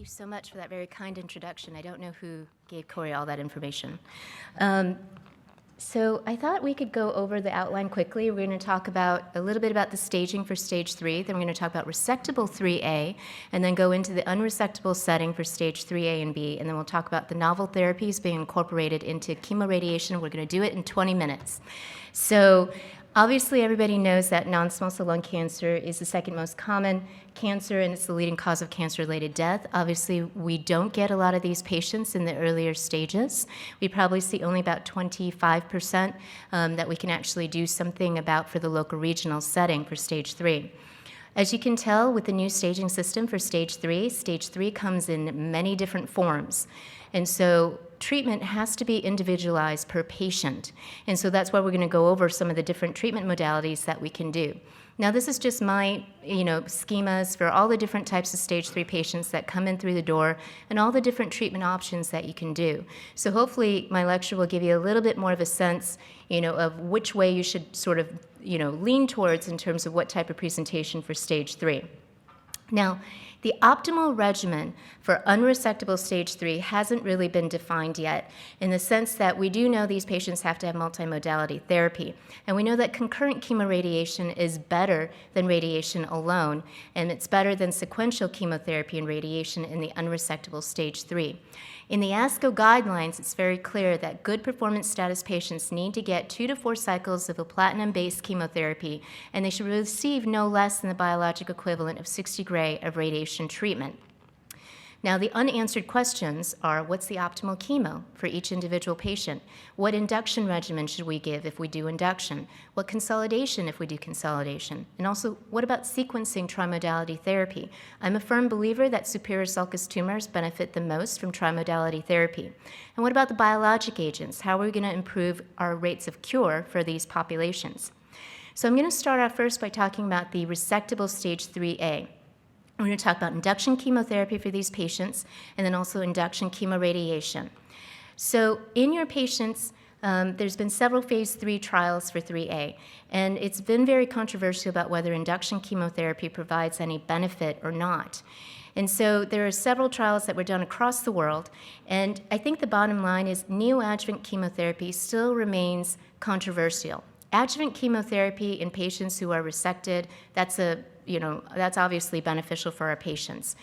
you so much for that very kind introduction. I don't know who gave Corey all that information. So I thought we could go over the outline quickly. We're going to talk about a little bit about the staging for stage 3, then we're going to talk about resectable 3A, and then go into the unresectable setting for stage 3A and B, and then we'll talk about the novel therapies being incorporated into chemoradiation. We're going to do it in 20 minutes. So obviously, everybody knows that non-small cell lung cancer is the second most common cancer, and it's the leading cause of cancer-related death. Obviously, we don't get a lot of these patients in the earlier stages. We probably see only about 25% that we can actually do something about for the local regional setting for stage 3. As you can tell with the new staging system for stage 3 comes in many different forms. And so treatment has to be individualized per patient. And so that's why we're going to go over some of the different treatment modalities that we can do. Now, this is just my, schemas for all the different types of stage 3 patients that come in through the door and all the different treatment options that you can do. So hopefully my lecture will give you a little bit more of a sense, of which way you should sort of, lean towards in terms of what type of presentation for stage 3. Now, the optimal regimen for unresectable stage 3 hasn't really been defined yet, in the sense that we do know these patients have to have multimodality therapy, and we know that concurrent chemoradiation is better than radiation alone, and it's better than sequential chemotherapy and radiation in the unresectable stage 3. In the ASCO guidelines, it's very clear that good performance status patients need to get 2 to 4 cycles of a platinum-based chemotherapy, and they should receive no less than the biologic equivalent of 60 gray of radiation treatment. Now, the unanswered questions are, what's the optimal chemo for each individual patient? What induction regimen should we give if we do induction? What consolidation if we do consolidation? And also, what about sequencing trimodality therapy? I'm a firm believer that superior sulcus tumors benefit the most from trimodality therapy. And what about the biologic agents? How are we going to improve our rates of cure for these populations? So I'm going to start off first by talking about the resectable stage 3A. We're going to talk about induction chemotherapy for these patients, and then also induction chemoradiation. So in your patients, there's been several phase 3 trials for 3A, and it's been very controversial about whether induction chemotherapy provides any benefit or not. And so there are several trials that were done across the world, and I think the bottom line is neoadjuvant chemotherapy still remains controversial. Adjuvant chemotherapy in patients who are resected, that's obviously beneficial for our patients.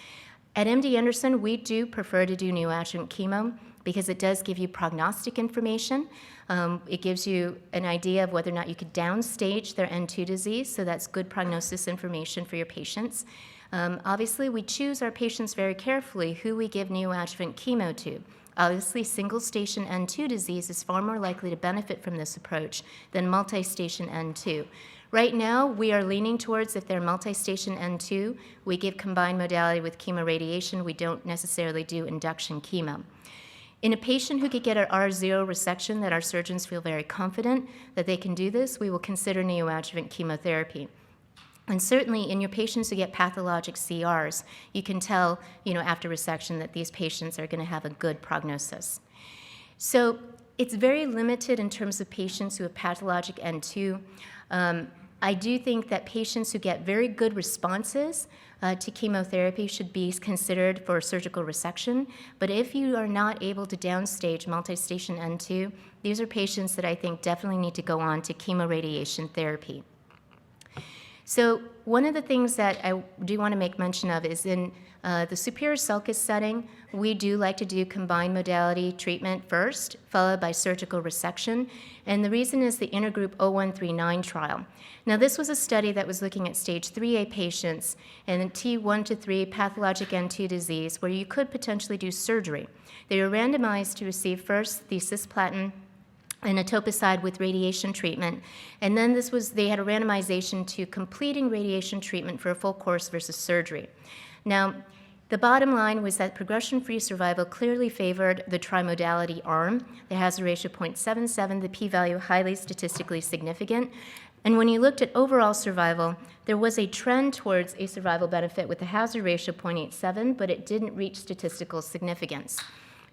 At MD Anderson, we do prefer to do neoadjuvant chemo because it does give you prognostic information. It gives you an idea of whether or not you could downstage their N2 disease, so that's good prognosis information for your patients. Obviously, we choose our patients very carefully who we give neoadjuvant chemo to. Obviously, single-station N2 disease is far more likely to benefit from this approach than multi-station N2. Right now, we are leaning towards, if they're multi-station N2, we give combined modality with chemoradiation. We don't necessarily do induction chemo. In a patient who could get an R0 resection that our surgeons feel very confident that they can do this, we will consider neoadjuvant chemotherapy. And certainly in your patients who get pathologic CRs, you can tell, after resection that these patients are going to have a good prognosis. So it's very limited in terms of patients who have pathologic N2. I do think that patients who get very good responses to chemotherapy should be considered for surgical resection. But if you are not able to downstage multi-station N2, these are patients that I think definitely need to go on to chemoradiation therapy. So one of the things that I do want to make mention of is in the superior sulcus setting, we do like to do combined modality treatment first, followed by surgical resection. And the reason is the intergroup 0139 trial. Now, this was a study that was looking at stage 3A patients and T1 to 3 pathologic N2 disease where you could potentially do surgery. They were randomized to receive first the cisplatin and etoposide with radiation treatment. And then they had a randomization to completing radiation treatment for a full course versus surgery. Now, the bottom line was that progression-free survival clearly favored the trimodality arm. The hazard ratio 0.77, the p-value highly statistically significant. And when you looked at overall survival, there was a trend towards a survival benefit with a hazard ratio 0.87, but it didn't reach statistical significance.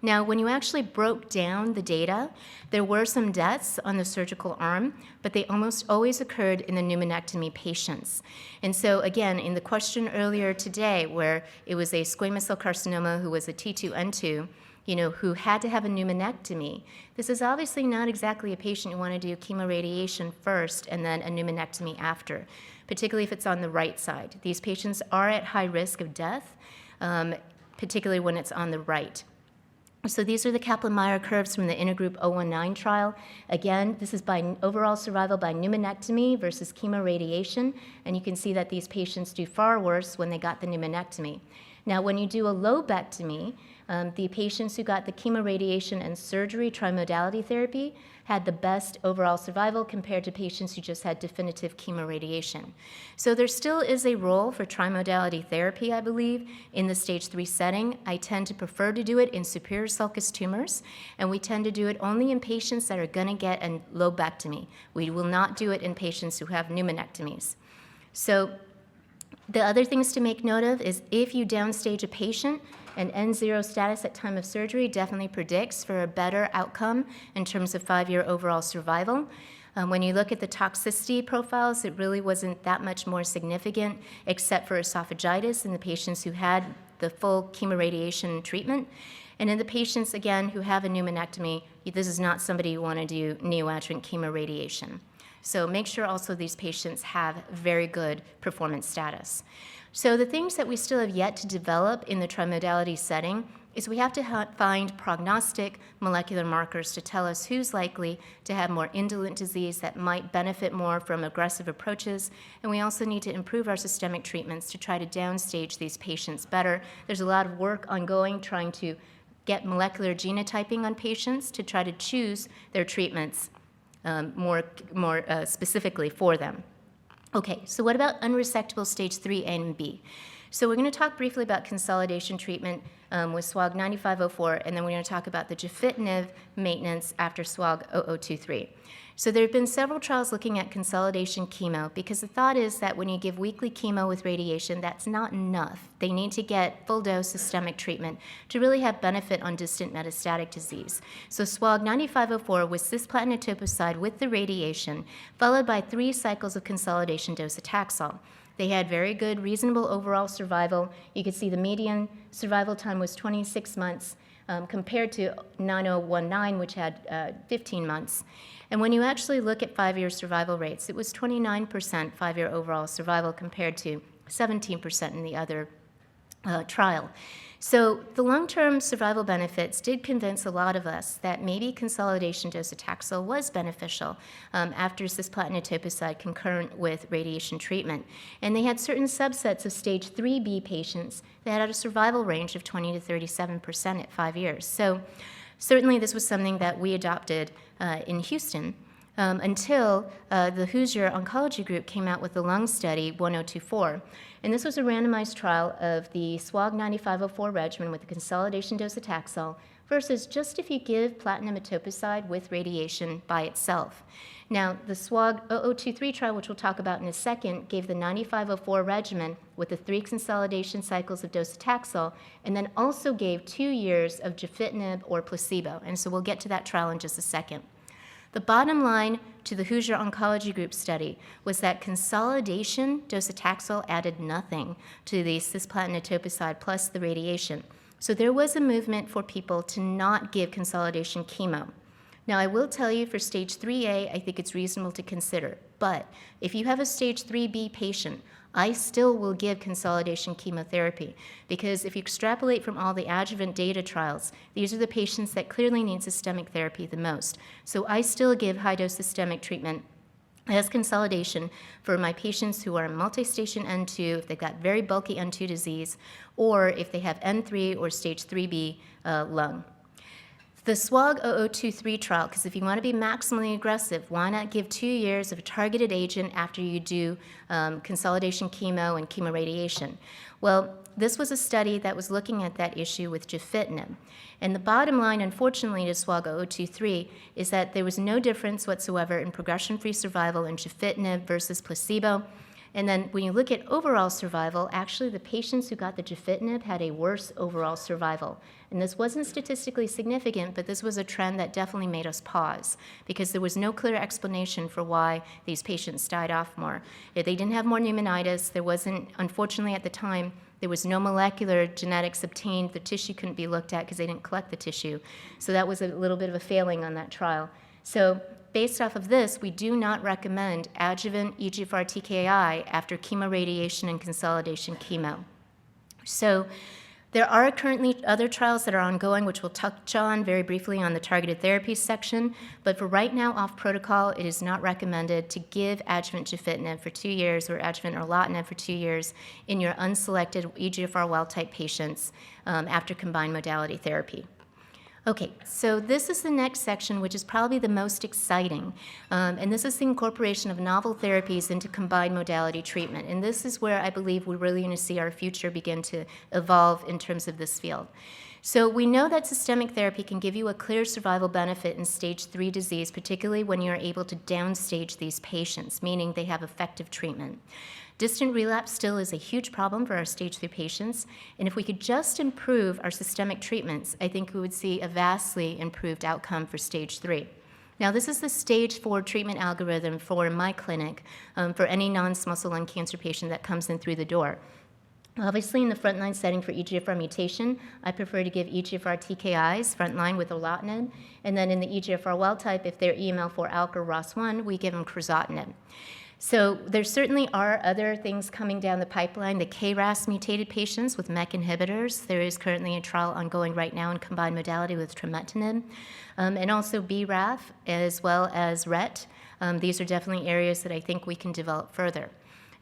Now, when you actually broke down the data, there were some deaths on the surgical arm, but they almost always occurred in the pneumonectomy patients. And so, again, in the question earlier today, where it was a squamous cell carcinoma who was a T2N2, who had to have a pneumonectomy, this is obviously not exactly a patient you want to do chemoradiation first and then a pneumonectomy after, particularly if it's on the right side. These patients are at high risk of death, particularly when it's on the right. So these are the Kaplan-Meier curves from the intergroup 019 trial. Again, this is by overall survival by pneumonectomy versus chemoradiation, and you can see that these patients do far worse when they got the pneumonectomy. Now, when you do a lobectomy, the patients who got the chemoradiation and surgery trimodality therapy had the best overall survival compared to patients who just had definitive chemoradiation. So there still is a role for trimodality therapy, I believe, in the stage 3 setting. I tend to prefer to do it in superior sulcus tumors, and we tend to do it only in patients that are going to get a lobectomy. We will not do it in patients who have pneumonectomies. So the other things to make note of is if you downstage a patient, an N0 status at time of surgery definitely predicts for a better outcome in terms of 5-year overall survival. When you look at the toxicity profiles, it really wasn't that much more significant except for esophagitis in the patients who had the full chemoradiation treatment. And in the patients, again, who have a pneumonectomy, this is not somebody you want to do neoadjuvant chemoradiation. So make sure also these patients have very good performance status. So the things that we still have yet to develop in the trimodality setting is we have to find prognostic molecular markers to tell us who's likely to have more indolent disease that might benefit more from aggressive approaches, and we also need to improve our systemic treatments to try to downstage these patients better. There's a lot of work ongoing trying to get molecular genotyping on patients to try to choose their treatments more specifically for them. Okay, so what about unresectable stage 3A and B? So we're going to talk briefly about consolidation treatment with SWOG 9504, and then we're going to talk about the gefitinib maintenance after SWOG 0023. So there have been several trials looking at consolidation chemo because the thought is that when you give weekly chemo with radiation, that's not enough. They need to get full dose systemic treatment to really have benefit on distant metastatic disease. So SWOG 9504 was cisplatin etoposide with the radiation, followed by 3 cycles of consolidation docetaxel. They had very good, reasonable overall survival. You could see the median survival time was 26 months compared to 9019, which had 15 months. And when you actually look at 5-year survival rates, it was 29% 5-year overall survival compared to 17% in the other trial. So the long-term survival benefits did convince a lot of us that maybe consolidation docetaxel was beneficial after cisplatin etoposide concurrent with radiation treatment. And they had certain subsets of stage 3B patients that had a survival range of 20 to 37% at 5 years. So certainly this was something that we adopted in Houston until the Hoosier Oncology Group came out with the lung study 1024. And this was a randomized trial of the SWOG 9504 regimen with the consolidation docetaxel versus just if you give platinum etoposide with radiation by itself. Now, the SWOG 0023 trial, which we'll talk about in a second, gave the 9504 regimen with the 3 consolidation cycles of docetaxel, and then also gave 2 years of gefitinib or placebo. And so we'll get to that trial in just a second. The bottom line to the Hoosier Oncology Group study was that consolidation docetaxel added nothing to the cisplatin etoposide plus the radiation. So there was a movement for people to not give consolidation chemo. Now, I will tell you for stage 3A, I think it's reasonable to consider. But if you have a stage 3B patient, I still will give consolidation chemotherapy because if you extrapolate from all the adjuvant data trials, these are the patients that clearly need systemic therapy the most. So I still give high-dose systemic treatment as consolidation for my patients who are multi-station N2, if they've got very bulky N2 disease, or if they have N3 or stage 3B lung. The SWOG 0023 trial, because if you want to be maximally aggressive, why not give 2 years of a targeted agent after you do consolidation chemo and chemoradiation? Well, this was a study that was looking at that issue with gefitinib. And the bottom line, unfortunately, to SWOG 0023 is that there was no difference whatsoever in progression-free survival in gefitinib versus placebo. And then when you look at overall survival, actually the patients who got the gefitinib had a worse overall survival. And this wasn't statistically significant, but this was a trend that definitely made us pause because there was no clear explanation for why these patients died off more. They didn't have more pneumonitis. There wasn't, unfortunately at the time, there was no molecular genetics obtained. The tissue couldn't be looked at because they didn't collect the tissue. So that was a little bit of a failing on that trial. So based off of this, we do not recommend adjuvant EGFR TKI after chemoradiation and consolidation chemo. So there are currently other trials that are ongoing, which we'll touch on very briefly on the targeted therapies section, but for right now, off protocol, it is not recommended to give adjuvant gefitinib for 2 years or adjuvant erlotinib for 2 years in your unselected EGFR wild-type patients after combined modality therapy. Okay, so this is the next section, which is probably the most exciting, and this is the incorporation of novel therapies into combined modality treatment, and this is where I believe we're really going to see our future begin to evolve in terms of this field. So we know that systemic therapy can give you a clear survival benefit in stage 3 disease, particularly when you're able to downstage these patients, meaning they have effective treatment. Distant relapse still is a huge problem for our stage 3 patients, and if we could just improve our systemic treatments, I think we would see a vastly improved outcome for stage 3. Now, this is the stage 4 treatment algorithm for my clinic for any non-small cell lung cancer patient that comes in through the door. Obviously, in the frontline setting for EGFR mutation, I prefer to give EGFR TKIs frontline with erlotinib, and then in the EGFR wild type, if they're EML4 ALK or ROS1, we give them crizotinib. So there certainly are other things coming down the pipeline. The KRAS mutated patients with MEK inhibitors, there is currently a trial ongoing right now in combined modality with trametinib, and also BRAF as well as RET. These are definitely areas that I think we can develop further.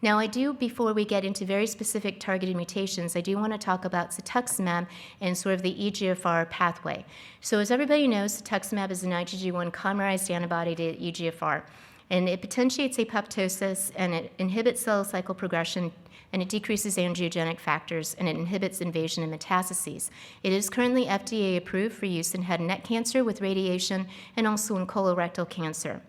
Now, I do, before we get into very specific targeted mutations, I do want to talk about cetuximab and sort of the EGFR pathway. So as everybody knows, cetuximab is an IgG1 chimerized antibody to EGFR. And it potentiates apoptosis, and it inhibits cell cycle progression, and it decreases angiogenic factors, and it inhibits invasion and metastases. It is currently FDA approved for use in head and neck cancer with radiation and also in colorectal cancer.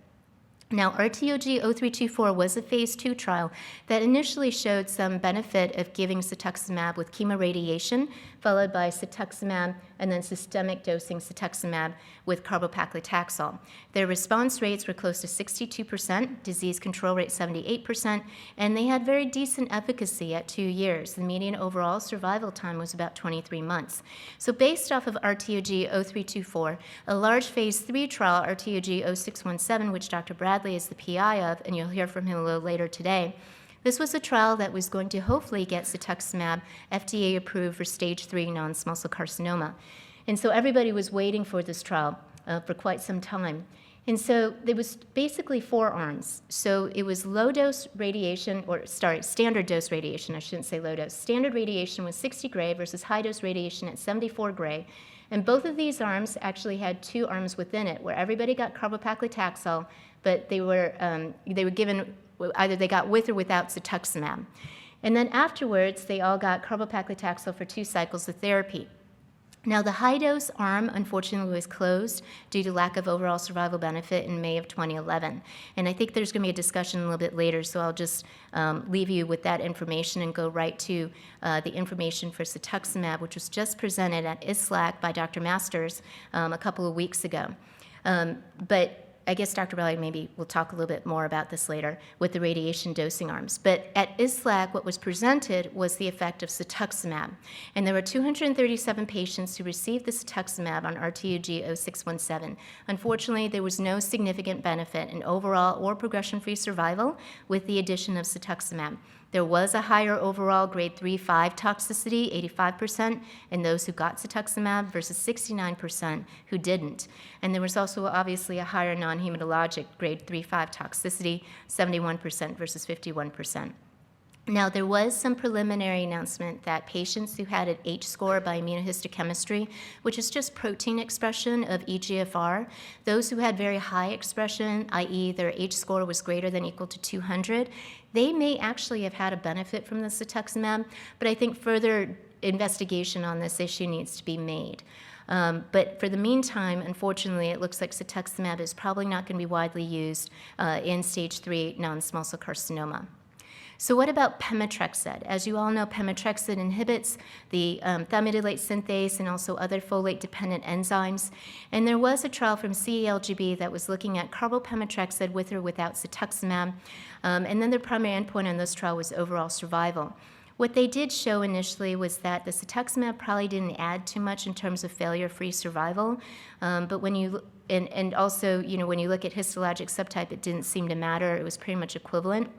Now, RTOG 0324 was a phase 2 trial that initially showed some benefit of giving cetuximab with chemoradiation, followed by cetuximab and then systemic dosing cetuximab with carbopaclitaxel. Their response rates were close to 62%, disease control rate 78%, and they had very decent efficacy at 2 years. The median overall survival time was about 23 months. So based off of RTOG 0324, a large phase 3 trial, RTOG 0617, which Dr. Bradley is the PI of, and you'll hear from him a little later today, this was a trial that was going to hopefully get cetuximab FDA approved for stage 3 non-small cell carcinoma. And so everybody was waiting for this trial for quite some time. And so there was basically 4 arms. So it was low-dose radiation, standard dose radiation, I shouldn't say low-dose. Standard radiation was 60 gray versus high-dose radiation at 74 gray. And both of these arms actually had 2 arms within it, where everybody got carbopaclitaxel, but they were given, either they got with or without cetuximab. And then afterwards, they all got carbopaclitaxel for 2 cycles of therapy. Now, the high-dose arm, unfortunately, was closed due to lack of overall survival benefit in May of 2011. And I think there's going to be a discussion a little bit later, so I'll just leave you with that information and go right to the information for cetuximab, which was just presented at ISLAC by Dr. Masters a couple of weeks ago. But I guess Dr. Bradley maybe will talk a little bit more about this later with the radiation dosing arms. But at ISLAC, what was presented was the effect of cetuximab. And there were 237 patients who received the cetuximab on RTOG 0617. Unfortunately, there was no significant benefit in overall or progression-free survival with the addition of cetuximab. There was a higher overall grade 3-5 toxicity, 85%, in those who got cetuximab versus 69% who didn't. And there was also obviously a higher non-hematologic grade 3-5 toxicity, 71% versus 51%. Now, there was some preliminary announcement that patients who had an H-score by immunohistochemistry, which is just protein expression of EGFR, those who had very high expression, i.e. their H-score was greater than or equal to 200, they may actually have had a benefit from the cetuximab, but I think further investigation on this issue needs to be made. But for the meantime, unfortunately, it looks like cetuximab is probably not going to be widely used in stage 3 non-small cell carcinoma. So what about Pemetrexed? As you all know, Pemetrexed inhibits the thymidylate synthase and also other folate-dependent enzymes. And there was a trial from CELGB that was looking at carbopemetrexed with or without cetuximab. And then the primary endpoint on this trial was overall survival. What they did show initially was that the cetuximab probably didn't add too much in terms of failure-free survival, but when you and also, you know, when you look at histologic subtype, it didn't seem to matter. It was pretty much equivalent.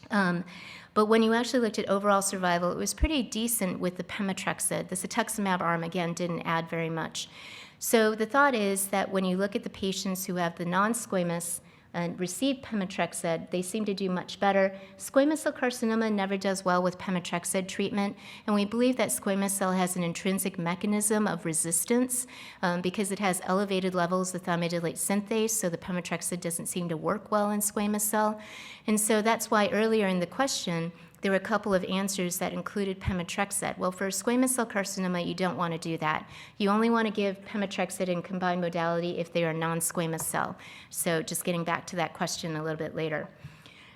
But when you actually looked at overall survival, it was pretty decent with the Pemetrexed. The cetuximab arm, again, didn't add very much. So the thought is that when you look at the patients who have the non-squamous and receive Pemetrexed, they seem to do much better. Squamous cell carcinoma never does well with Pemetrexed treatment, and we believe that squamous cell has an intrinsic mechanism of resistance because it has elevated levels of thymidylate synthase, so the Pemetrexed doesn't seem to work well in squamous cell. And so that's why earlier in the question, there were a couple of answers that included Pemetrexed. Well, for squamous cell carcinoma, you don't want to do that. You only want to give Pemetrexed in combined modality if they are non-squamous cell. So just getting back to that question a little bit later.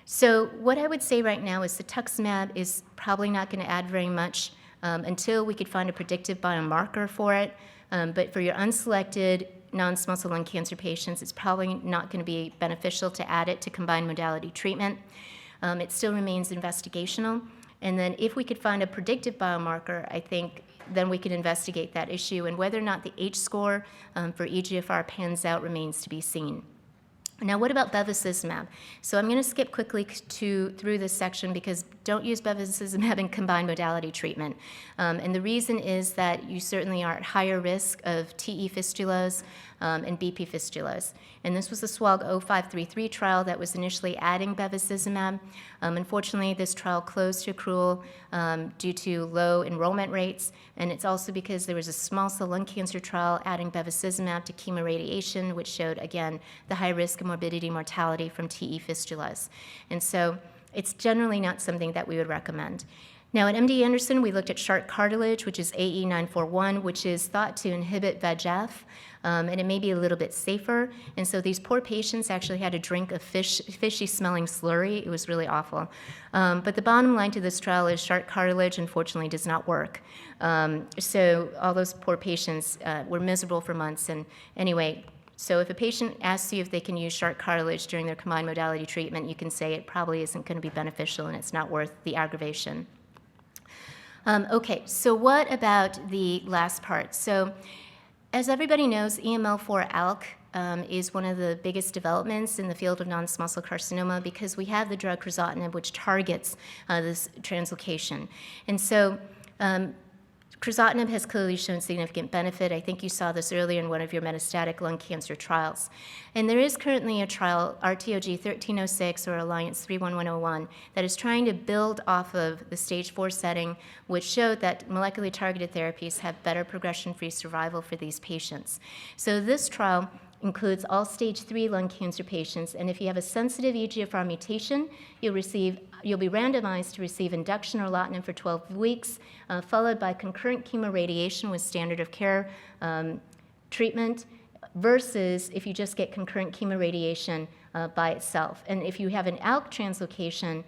So what I would say right now is cetuximab is probably not going to add very much until we could find a predictive biomarker for it. But for your unselected non-small cell lung cancer patients, it's probably not going to be beneficial to add it to combined modality treatment. It still remains investigational. And then if we could find a predictive biomarker, I think then we could investigate that issue. And whether or not the H-score for EGFR pans out remains to be seen. Now, what about bevacizumab? So I'm going to skip quickly through this section because don't use bevacizumab in combined modality treatment. And the reason is that you certainly are at higher risk of TE fistulas and BP fistulas. And this was the SWOG 0533 trial that was initially adding bevacizumab. Unfortunately, this trial closed to accrual due to low enrollment rates, and it's also because there was a small cell lung cancer trial adding bevacizumab to chemoradiation, which showed, again, the high risk of morbidity mortality from TE fistulas. And so it's generally not something that we would recommend. Now, at MD Anderson, we looked at shark cartilage, which is AE941, which is thought to inhibit VEGF, and it may be a little bit safer. And so these poor patients actually had to drink a fishy-smelling slurry. It was really awful. But the bottom line to this trial is shark cartilage, unfortunately, does not work. So all those poor patients were miserable for months. And anyway, so if a patient asks you if they can use shark cartilage during their combined modality treatment, you can say it probably isn't going to be beneficial and it's not worth the aggravation. Okay, so what about the last part? So as everybody knows, EML4-ALK is one of the biggest developments in the field of non-small cell carcinoma because we have the drug crizotinib, which targets this translocation. And so crizotinib has clearly shown significant benefit. I think you saw this earlier in one of your metastatic lung cancer trials. And there is currently a trial, RTOG 1306 or Alliance 31101, that is trying to build off of the stage 4 setting, which showed that molecularly targeted therapies have better progression-free survival for these patients. So this trial includes all stage 3 lung cancer patients, and if you have a sensitive EGFR mutation, you'll be randomized to receive induction or erlotinib for 12 weeks, followed by concurrent chemoradiation with standard of care treatment, versus if you just get concurrent chemoradiation by itself. And if you have an ALK translocation,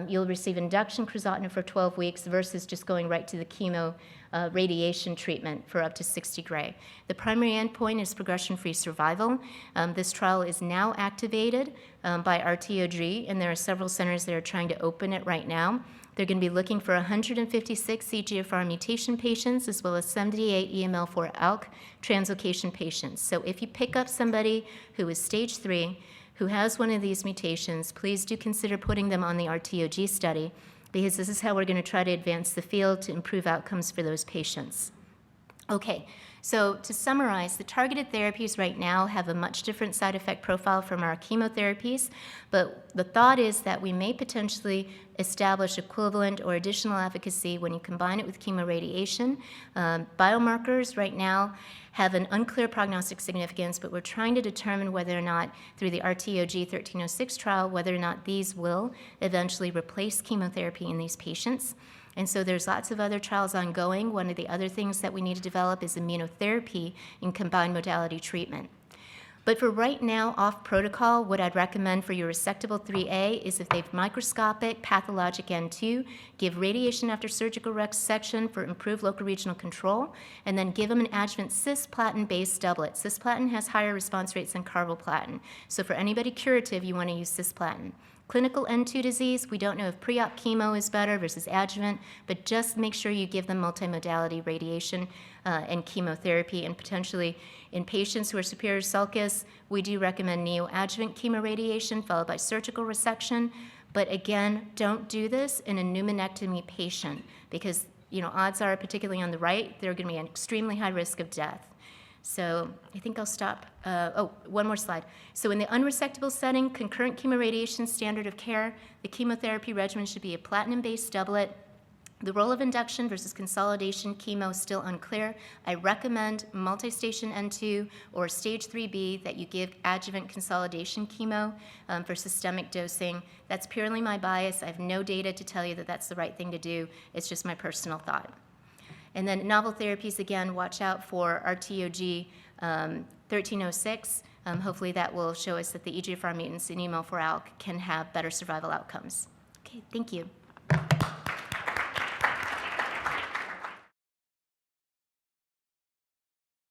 you'll receive induction crizotinib for 12 weeks versus just going right to the chemo radiation treatment for up to 60 gray. The primary endpoint is progression-free survival. This trial is now activated by RTOG, and there are several centers that are trying to open it right now. They're going to be looking for 156 EGFR mutation patients as well as 78 EML4-ALK translocation patients. So if you pick up somebody who is stage 3, who has one of these mutations, please do consider putting them on the RTOG study, because this is how we're going to try to advance the field to improve outcomes for those patients. Okay, so to summarize, the targeted therapies right now have a much different side effect profile from our chemotherapies, but the thought is that we may potentially establish equivalent or additional efficacy when you combine it with chemoradiation. Biomarkers right now have an unclear prognostic significance, but we're trying to determine whether or not, through the RTOG 1306 trial, whether or not these will eventually replace chemotherapy in these patients. And so there's lots of other trials ongoing. One of the other things that we need to develop is immunotherapy in combined modality treatment. But for right now, off protocol, what I'd recommend for your resectable 3A is if they've microscopic pathologic N2, give radiation after surgical resection for improved local regional control, and then give them an adjuvant cisplatin-based doublet. Cisplatin has higher response rates than carboplatin. So for anybody curative, you want to use cisplatin. Clinical N2 disease, we don't know if pre-op chemo is better versus adjuvant, but just make sure you give them multimodality radiation and chemotherapy, and potentially in patients who are superior sulcus, we do recommend neoadjuvant chemoradiation followed by surgical resection. But again, don't do this in a pneumonectomy patient because odds are, particularly on the right, they're going to be at extremely high risk of death. So I think I'll stop. One more slide. So in the unresectable setting, concurrent chemoradiation standard of care, the chemotherapy regimen should be a platinum-based doublet. The role of induction versus consolidation chemo is still unclear. I recommend multi-station N2 or stage 3B that you give adjuvant consolidation chemo for systemic dosing. That's purely my bias. I have no data to tell you that that's the right thing to do. It's just my personal thought. And then novel therapies, again, watch out for RTOG 1306. Hopefully that will show us that the EGFR mutants in EMO4ALK can have better survival outcomes. Okay, thank you.